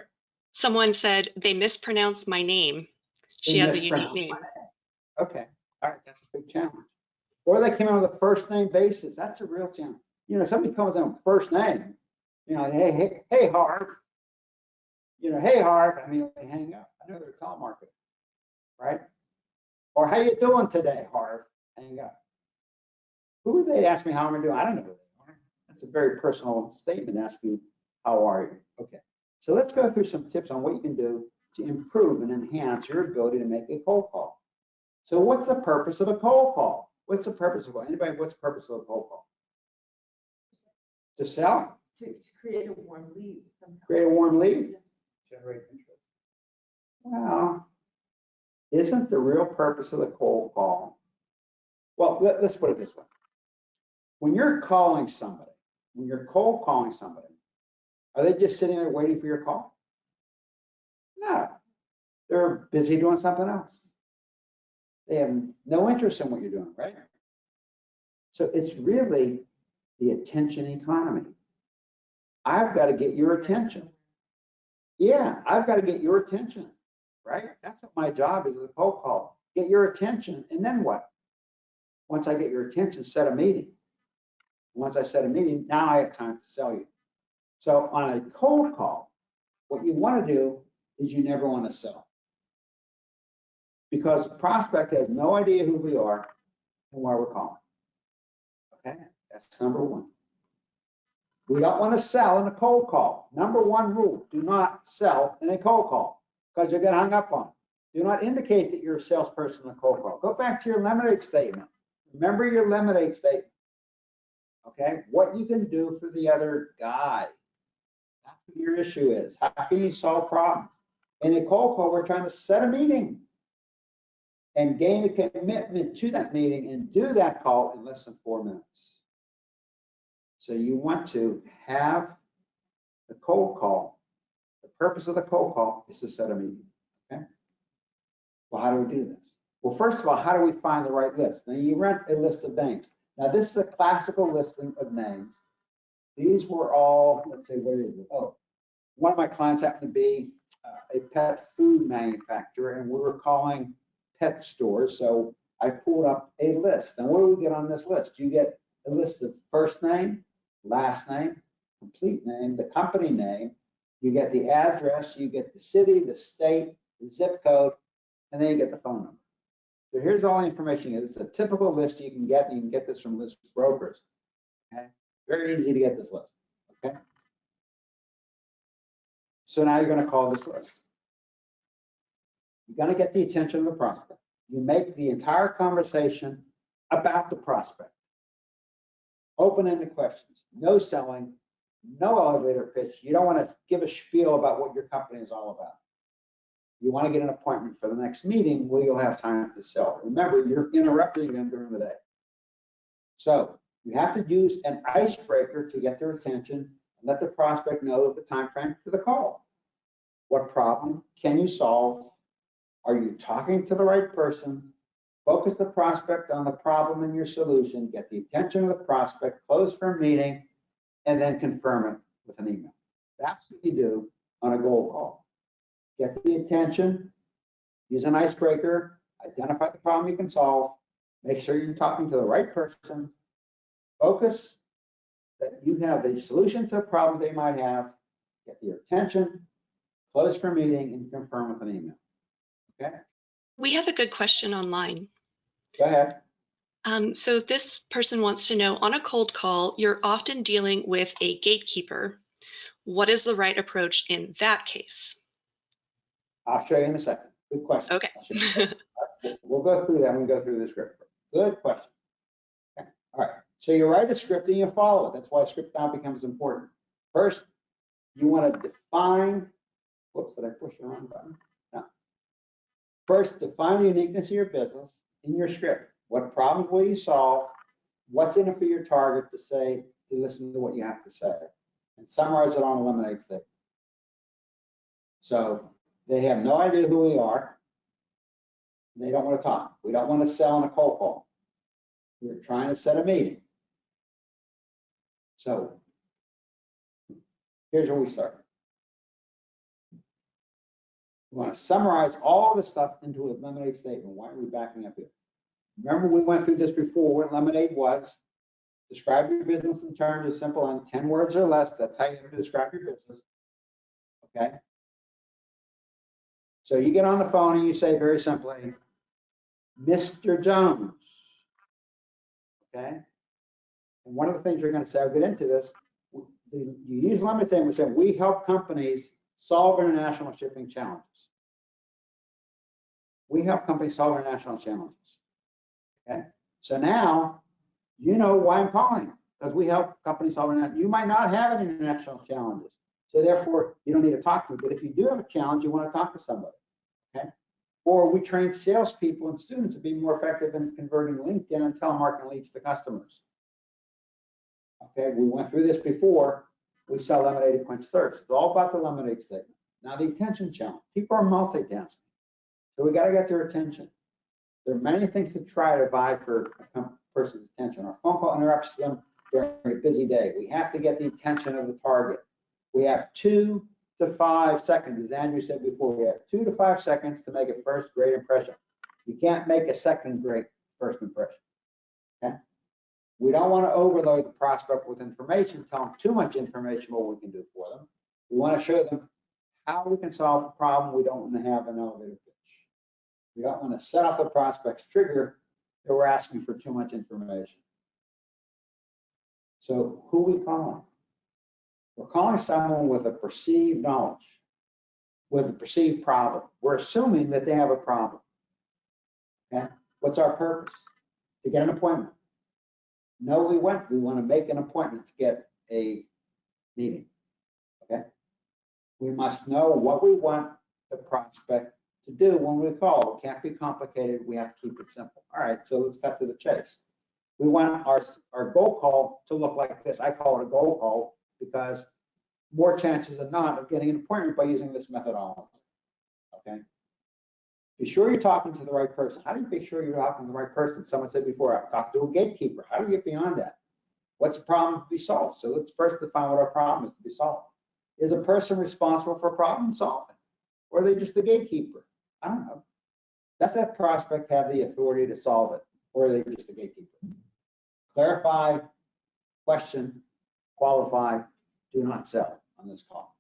Someone said they mispronounced my name. She has a unique name. Okay. All right. That's a big challenge. Or they came out with a first name basis. That's a real challenge. You know, somebody comes on first name, you know, hey, Harv. You know, hey, Harv. I mean, they hang up. I know they're a telemarketer, right? Or how you doing today, Harv? Hang up. Who would they ask me how I'm doing? I don't know who they are. That's a very personal statement to ask you, how are you? Okay. So let's go through some tips on what you can do to improve and enhance your ability to make a cold call. So what's the purpose of a cold call? What's the purpose of it? Anybody, what's the purpose of a cold call? To sell? To create a warm lead somehow. Create a warm lead? Generate interest. Well, isn't the real purpose of the cold call? Well, let's put it this way. When you're calling somebody, when you're cold calling somebody, are they just sitting there waiting for your call? No, they're busy doing something else. They have no interest in what you're doing, right? So it's really the attention economy. I've got to get your attention. Yeah, I've got to get your attention, right? That's what my job is as a cold call. Get your attention, and then what? Once I get your attention, set a meeting. Once I set a meeting, now I have time to sell you. So on a cold call, what you want to do is you never want to sell. Because the prospect has no idea who we are and why we're calling. Okay, that's number one. We don't want to sell in a cold call. Number one rule, do not sell in a cold call because you'll get hung up on. Do not indicate that you're a salesperson in a cold call. Go back to your lemonade statement. Remember your lemonade statement. Okay, what you can do for the other guy. That's what your issue is. How can you solve problems? In a cold call, we're trying to set a meeting and gain a commitment to that meeting and do that call in less than 4 minutes. So you want to have the cold call. The purpose of the cold call is to set a meeting, okay? Well, how do we do this? Well, first of all, how do we find the right list? Now, you rent a list of names. Now, this is a classical listing of names. These were all, let's say, what is it? Oh, one of my clients happened to be a pet food manufacturer, and we were calling pet stores. So I pulled up a list. And what do we get on this list? You get a list of first name, last name, complete name, the company name. You get the address, you get the city, the state, the zip code, and then you get the phone number. So here's all the information. It's a typical list you can get, and you can get this from list brokers. Okay, very easy to get this list. Okay. So now you're going to call this list. You're going to get the attention of the prospect. You make the entire conversation about the prospect. Open-ended questions, no selling, no elevator pitch. You don't want to give a spiel about what your company is all about. You want to get an appointment for the next meeting where you'll have time to sell. Remember, you're interrupting them during the day. So you have to use an icebreaker to get their attention and let the prospect know the time frame for the call. What problem can you solve? Are you talking to the right person? Focus the prospect on the problem and your solution. Get the attention of the prospect, close for a meeting, and then confirm it with an email. That's what you do on a gold call. Get the attention, use an icebreaker, identify the problem you can solve, make sure you're talking to the right person, focus that you have a solution to a problem they might have, get their attention, close for a meeting, and confirm with an email. Okay? We have a good question online. Go ahead. So this person wants to know, on a cold call, you're often dealing with a gatekeeper. What is the right approach in that case? I'll show you in a second. Good question. Okay. We'll go through that when we go through the script. Good question. Okay. All right. So you write a script and you follow it. That's why script now becomes important. First, you want to define, whoops, did I push the wrong button? No. First, define the uniqueness of your business in your script. What problems will you solve? What's in it for your target to say, to listen to what you have to say? And summarize it on a lemonade stick. So they have no idea who we are. They don't want to talk. We don't want to sell in a cold call. We're trying to set a meeting. So here's where we start. We want to summarize all the stuff into a lemonade statement. Why are we backing up here? Remember, we went through this before. What lemonade was. Describe your business in terms of simple and 10 words or less. That's how you have to describe your business. Okay. So you get on the phone and you say very simply, Mr. Jones. Okay. And one of the things you're going to say, I'll get into this. You use lemonade statement. We say we help companies solve international shipping challenges. We help companies solve international challenges. Okay. So now you know why I'm calling, because we help companies solve international. You might not have any international challenges, so therefore you don't need to talk to me. But if you do have a challenge, you want to talk to somebody. Okay. Or we train salespeople and students to be more effective in converting LinkedIn and telemarketing leads to customers. Okay, we went through this before. We sell lemonade to quench thirst. It's all about the lemonade statement. Now the attention challenge. People are multitasking, so we got to get their attention. There are many things to try to buy for a person's attention. Our phone call interrupts them during a busy day. We have to get the attention of the target. We have 2 to 5 seconds, as Andrew said before. We have 2 to 5 seconds to make a first great impression. You can't make a second great first impression. Okay. We don't want to overload the prospect with information, tell them too much information what we can do for them. We want to show them how we can solve a problem. We don't want to have an elevator pitch. We don't want to set off the prospect's trigger that we're asking for too much information. So who are we calling? We're calling someone with a perceived knowledge, with a perceived problem. We're assuming that they have a problem. Okay? What's our purpose? To get an appointment. No, we want to make an appointment to get a meeting. Okay? We must know what we want the prospect to do when we call. It can't be complicated. We have to keep it simple. All right, so let's cut to the chase. We want our goal call to look like this. I call it a goal call because more chances than not of getting an appointment by using this methodology. Okay? Be sure you're talking to the right person. How do you be sure you're talking to the right person? Someone said before, I've talked to a gatekeeper. How do you get beyond that? What's the problem to be solved? So let's first define what our problem is to be solved. Is a person responsible for problem solving? Or are they just the gatekeeper? I don't know. Does that prospect have the authority to solve it? Or are they just the gatekeeper? Clarify, question, qualify, do not sell on this call.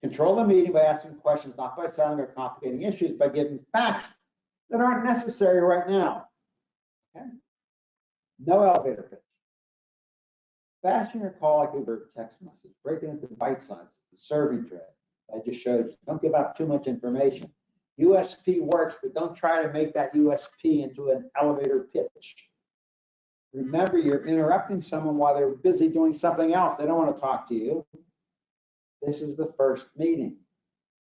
Control the meeting by asking questions, not by selling or complicating issues, by giving facts that aren't necessary right now. Okay? No elevator pitch. Fashion your call like a text message. Break it into bite sizes. The survey thread I just showed you. Don't give out too much information. USP works, but don't try to make that USP into an elevator pitch. Remember, you're interrupting someone while they're busy doing something else. They don't want to talk to you. This is the first meeting.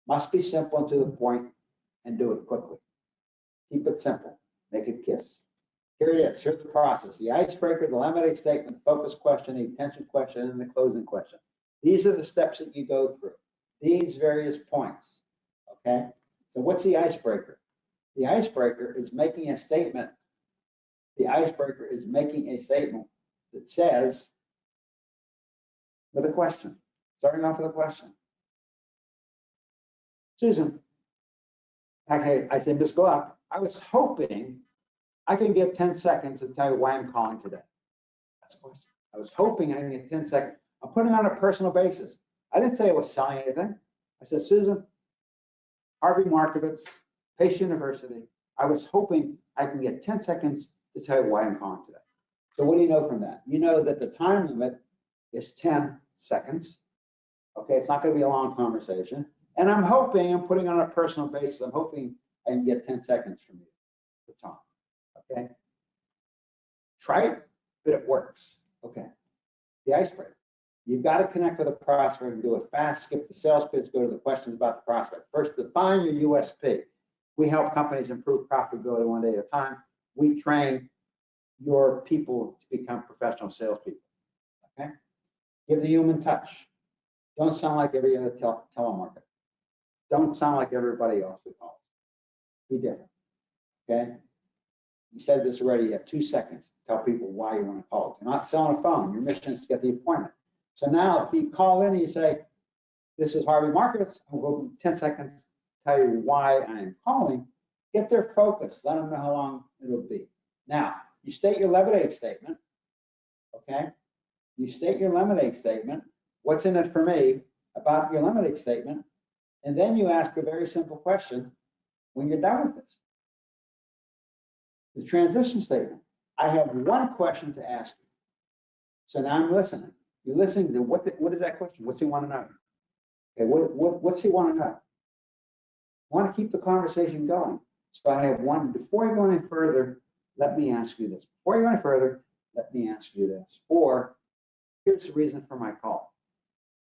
Must be simple and to the point, and do it quickly. Keep it simple. Make it KISS. Here it is. Here's the process. The icebreaker, the lemonade statement, focus question, the attention question, and the closing question. These are the steps that you go through. These various points. Okay? So what's the icebreaker? The icebreaker is making a statement. The icebreaker is making a statement that says, with a question. Starting off with a question. Susan, okay, I said, Miss Gluck, I was hoping I can get 10 seconds to tell you why I'm calling today. That's a question. I was hoping I can get 10 seconds. I'm putting it on a personal basis. I didn't say I was selling anything. I said, Susan, Harvey Markovitz, Pace University, I was hoping I can get 10 seconds to tell you why I'm calling today. So what do you know from that? You know that the time limit is 10 seconds. Okay, it's not going to be a long conversation. And I'm hoping, I'm putting on a personal basis, I'm hoping I can get 10 seconds from you to talk. Okay? Try it, but it works. Okay. The icebreaker. You've got to connect with a prospect and do it fast, skip the sales pitch, go to the questions about the prospect. First, define your USP. We help companies improve profitability one day at a time. We train your people to become professional salespeople. Okay? Give the human touch. Don't sound like every other telemarketer. Don't sound like everybody else who calls. Be different. Okay? You said this already. You have 2 seconds to tell people why you want to call. You're not selling a phone. Your mission is to get the appointment. So now, if you call in and you say, "This is Harvey Markovitz. I'm going to 10 seconds to tell you why I'm calling," get their focus. Let them know how long it'll be. Now, you state your lemonade statement. Okay? You state your lemonade statement. What's in it for me about your lemonade statement? And then you ask a very simple question when you're done with this. The transition statement. I have one question to ask you. So now I'm listening. You're listening to what is that question? What's he want to know? Okay, what's he want to know? I want to keep the conversation going. So I have one. Before I go any further, let me ask you this. Before you go any further, let me ask you this. Or here's the reason for my call.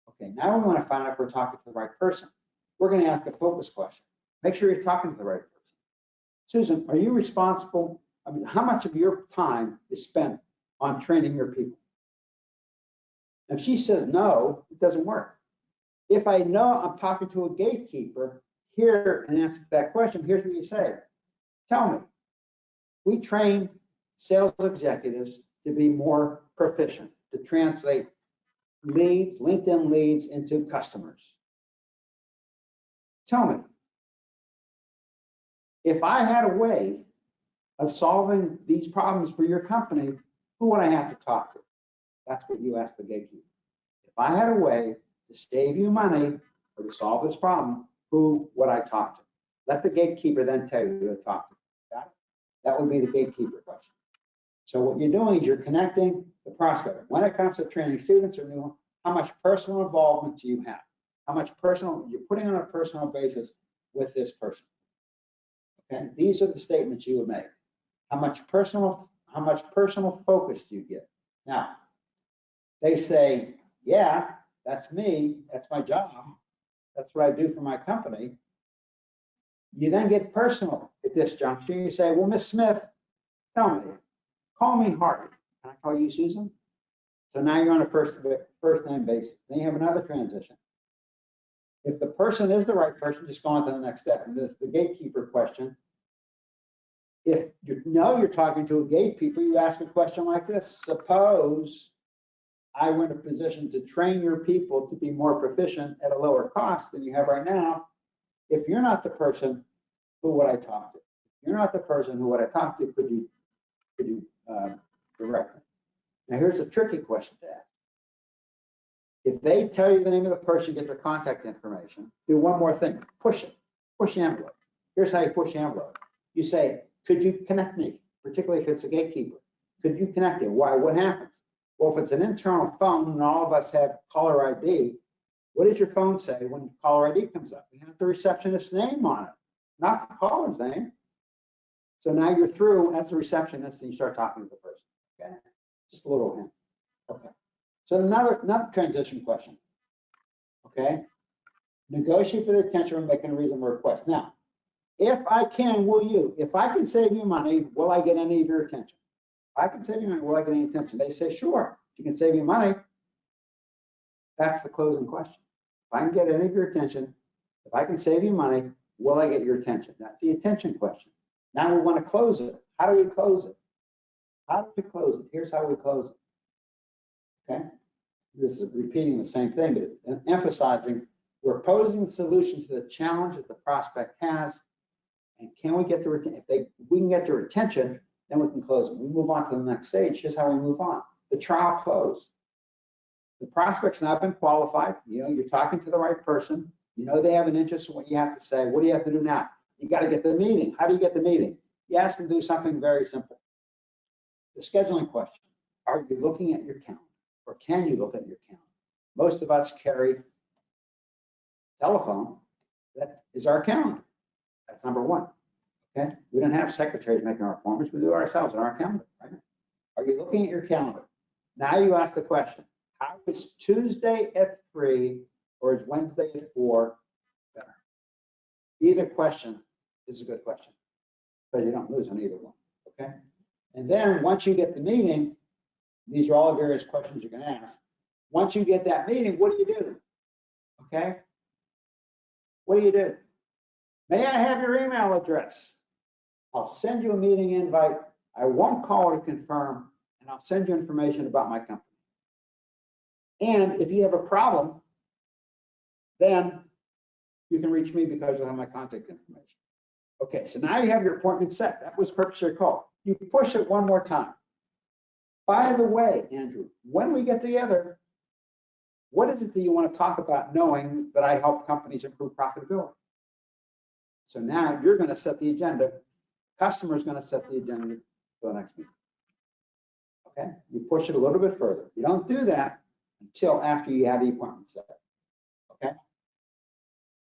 Okay, now we want to find out if we're talking to the right person. We're going to ask a focus question. Make sure you're talking to the right person. Susan, are you responsible? I mean, how much of your time is spent on training your people? If she says no, it doesn't work. If I know I'm talking to a gatekeeper, here and answer that question, here's what you say. Tell me, we train sales executives to be more proficient, to translate leads, LinkedIn leads into customers. Tell me, if I had a way of solving these problems for your company, who would I have to talk to? That's what you ask the gatekeeper. If I had a way to save you money or to solve this problem, who would I talk to? Let the gatekeeper then tell you who to talk to. Got it? That would be the gatekeeper question. So what you're doing is you're connecting the prospect. When it comes to training students or new, how much personal involvement do you have? How much personal, you're putting on a personal basis with this person. Okay, these are the statements you would make. How much personal focus do you get? Now, they say, yeah, that's me, that's my job, that's what I do for my company. You then get personal at this juncture. You say, well, Miss Smith, tell me, call me Harvey. Can I call you Susan? So now you're on a first name basis. Then you have another transition. If the person is the right person, just go on to the next step. And this is the gatekeeper question. If you know you're talking to a gatekeeper, you ask a question like this. Suppose I were in a position to train your people to be more proficient at a lower cost than you have right now. If you're not the person, who would I talk to? If you're not the person, who would I talk to? Could you direct me? Now here's a tricky question to ask. If they tell you the name of the person, get their contact information, do one more thing, push it, push the envelope. Here's how you push the envelope. You say, could you connect me? Particularly if it's a gatekeeper. Could you connect me? Why? What happens? Well, if it's an internal phone and all of us have caller ID, what does your phone say when caller ID comes up? It has the receptionist's name on it, not the caller's name. So now you're through as the receptionist and you start talking to the person. Okay, just a little hint. Okay. So another transition question. Okay, negotiate for the attention of making a reasonable request. Now, if I can, will you? If I can save you money, will I get any of your attention? If I can save you money, will I get any attention? They say, sure. If you can save you money, that's the closing question. If I can get any of your attention, if I can save you money, will I get your attention? That's the attention question. Now we want to close it. How do we close it? How do we close it? Here's how we close it. Okay? This is repeating the same thing, but emphasizing we're posing the solution to the challenge that the prospect has, and can we get their attention? If we can get their attention, then we can close it. We move on to the next stage. Here's how we move on. The trial close. The prospect's not been qualified. You know, you're talking to the right person. You know they have an interest in what you have to say. What do you have to do now? You got to get the meeting. How do you get the meeting? You ask them to do something very simple. The scheduling question. Are you looking at your calendar? Or can you look at your calendar? Most of us carry telephone. That is our calendar. That's number one. Okay? We don't have secretaries making our appointments. We do it ourselves on our calendar, right? Are you looking at your calendar? Now you ask the question, how is Tuesday at 3 or is Wednesday at 4 better? Either question is a good question, but you don't lose on either one, okay? And then once you get the meeting, these are all the various questions you can ask. Once you get that meeting, what do you do? Okay? What do you do? May I have your email address? I'll send you a meeting invite. I won't call to confirm, and I'll send you information about my company. And if you have a problem, then you can reach me because you'll have my contact information. Okay, so now you have your appointment set. That was the purpose of your call. You push it one more time. By the way, Andrew, when we get together, what is it that you want to talk about knowing that I help companies improve profitability? So now you're going to set the agenda. Customer's going to set the agenda for the next meeting. Okay, you push it a little bit further. You don't do that until after you have the appointment set. Okay,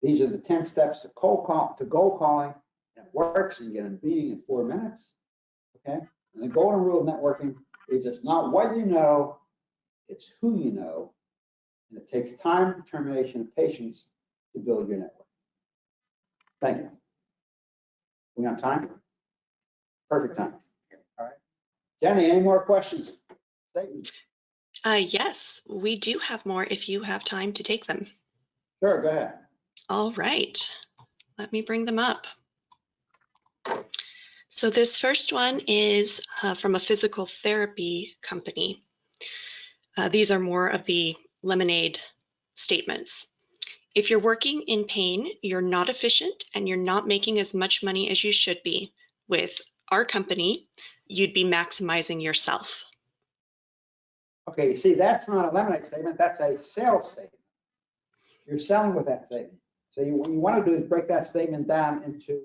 these are the 10 steps to goal calling. It works, and you get a meeting in 4 minutes. Okay, and the golden rule of networking is it's not what you know, it's who you know, and it takes time, determination, and patience to build your network. Thank you. We on time? Perfect time. All right. Jenny, any more questions? Yes, we do have more if you have time to take them. Sure, go ahead. All right, let me bring them up. So this first one is from a physical therapy company. These are more of the lemonade statements. If you're working in pain, you're not efficient and you're not making as much money as you should be. With our company, you'd be maximizing yourself. Okay, you see, that's not a lemonade statement, that's a sales statement. You're selling with that statement. So what you want to do is break that statement down into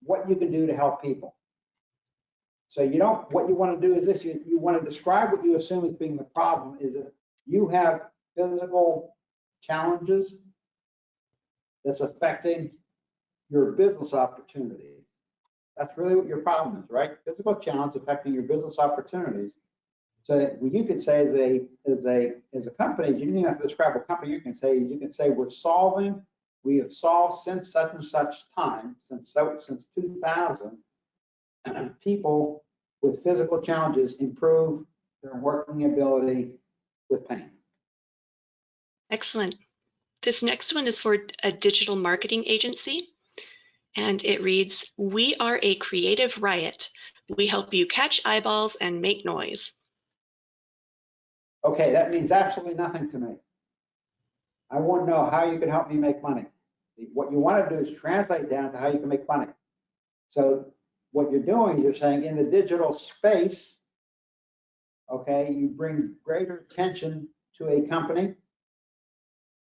what you can do to help people. So what you want to do is this, you want to describe what you assume as being the problem is that you have physical challenges that's affecting your business opportunities. That's really what your problem is, right? Physical challenge affecting your business opportunities. So what you could say as a company, you don't even have to describe a company. You can say we have solved since such and such time, since 2000, people with physical challenges improve their working ability with pain. Excellent. This next one is for a digital marketing agency, and it reads, "We are a creative riot. We help you catch eyeballs and make noise." Okay, that means absolutely nothing to me. I want to know how you can help me make money. What you want to do is translate down to how you can make money. So what you're doing is you're saying in the digital space, okay, you bring greater attention to a company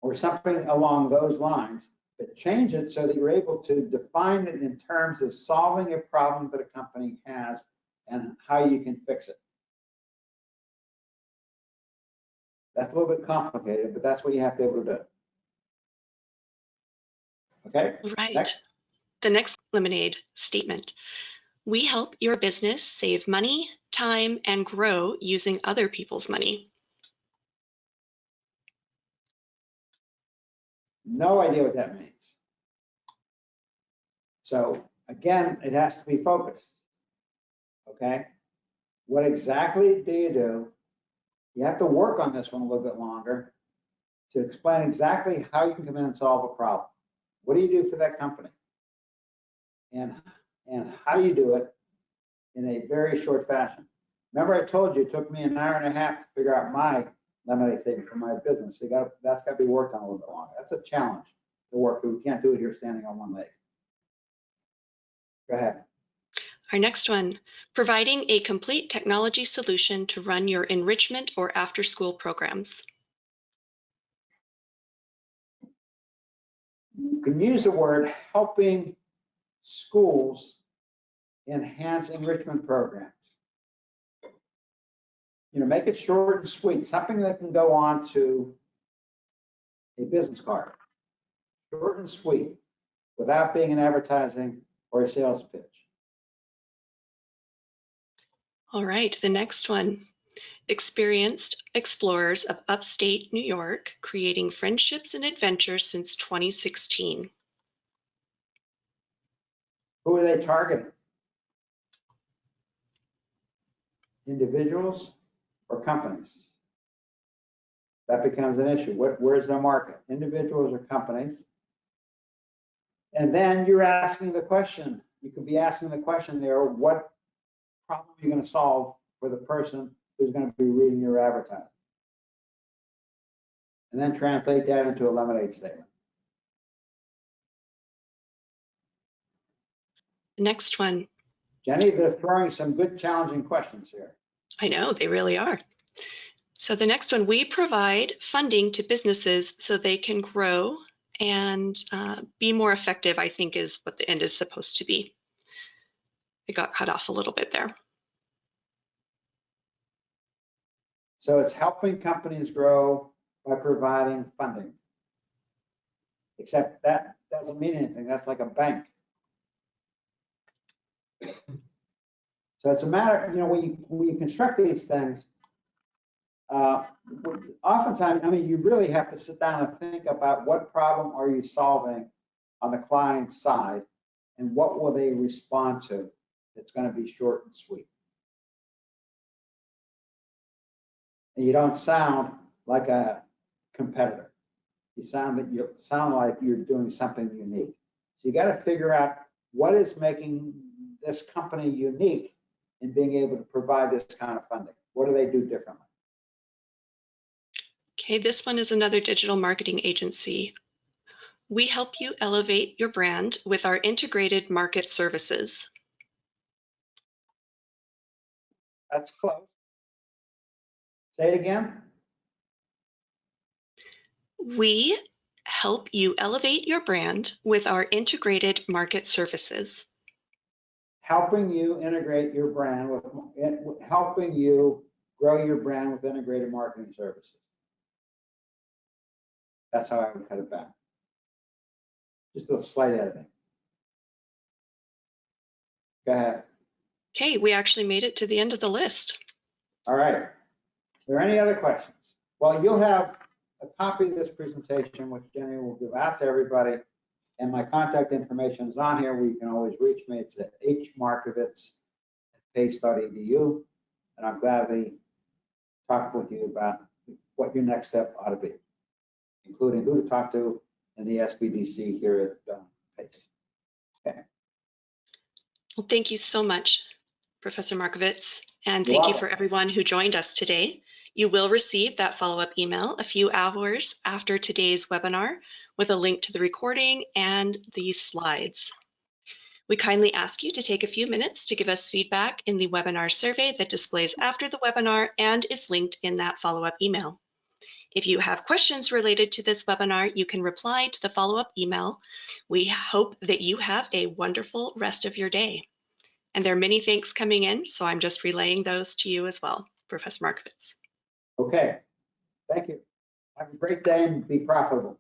or something along those lines, but change it so that you're able to define it in terms of solving a problem that a company has and how you can fix it. That's a little bit complicated, but that's what you have to be able to do. Okay? Right. Next. The next lemonade statement. We help your business save money, time, and grow using other people's money. No idea what that means. So again, it has to be focused. Okay? What exactly do you do? You have to work on this one a little bit longer to explain exactly how you can come in and solve a problem. What do you do for that company? And how do you do it in a very short fashion? Remember I told you it took me an hour and a half to figure out my lemonade statement for my business. So that's got to be worked on a little bit longer. That's a challenge to work through. We can't do it here standing on one leg. Go ahead. Our next one, providing a complete technology solution to run your enrichment or after-school programs. You can use the word helping schools enhance enrichment programs. You know, make it short and sweet, something that can go on to a business card. Short and sweet, without being an advertising or a sales pitch. All right, the next one. Experienced explorers of upstate New York, creating friendships and adventures since 2016. Who are they targeting? Individuals or companies? That becomes an issue. Where's the market? Individuals or companies? And then you're asking the question. You could be asking the question there, what problem are you going to solve for the person who's going to be reading your advertising? And then translate that into a lemonade statement. The next one. Jenny, they're throwing some good challenging questions here. I know, they really are. So the next one, we provide funding to businesses so they can grow and be more effective, I think is what the end is supposed to be. It got cut off a little bit there. So it's helping companies grow by providing funding. Except that doesn't mean anything. That's like a bank. So it's a matter, you know, when you construct these things, oftentimes, I mean, you really have to sit down and think about what problem are you solving on the client side and what will they respond to that's going to be short and sweet. And you don't sound like a competitor. You sound like you're doing something unique. So you got to figure out what is making this company unique in being able to provide this kind of funding. What do they do differently? Okay, this one is another digital marketing agency. We help you elevate your brand with our integrated market services. That's close. Say it again. We help you elevate your brand with our integrated market services. Helping you integrate your brand with, helping you grow your brand with integrated marketing services. That's how I would cut it back. Just a slight editing. Go ahead. Okay, we actually made it to the end of the list. All right. Are there any other questions? Well, you'll have a copy of this presentation, which Jenny will give out to everybody. And my contact information is on here where you can always reach me. It's at hmarkovitz@pace.edu. And I'll gladly talk with you about what your next step ought to be, including who to talk to in the SBDC here at Pace. Okay. Well, thank you so much, Professor Markovitz. And You're thank you welcome. for everyone who joined us today. You will receive that follow-up email a few hours after today's webinar with a link to the recording and these slides. We kindly ask you to take a few minutes to give us feedback in the webinar survey that displays after the webinar and is linked in that follow-up email. If you have questions related to this webinar, you can reply to the follow-up email. We hope that you have a wonderful rest of your day. And there are many thanks coming in, so I'm just relaying those to you as well, Professor Markovitz. Okay, thank you. Have a great day and be profitable.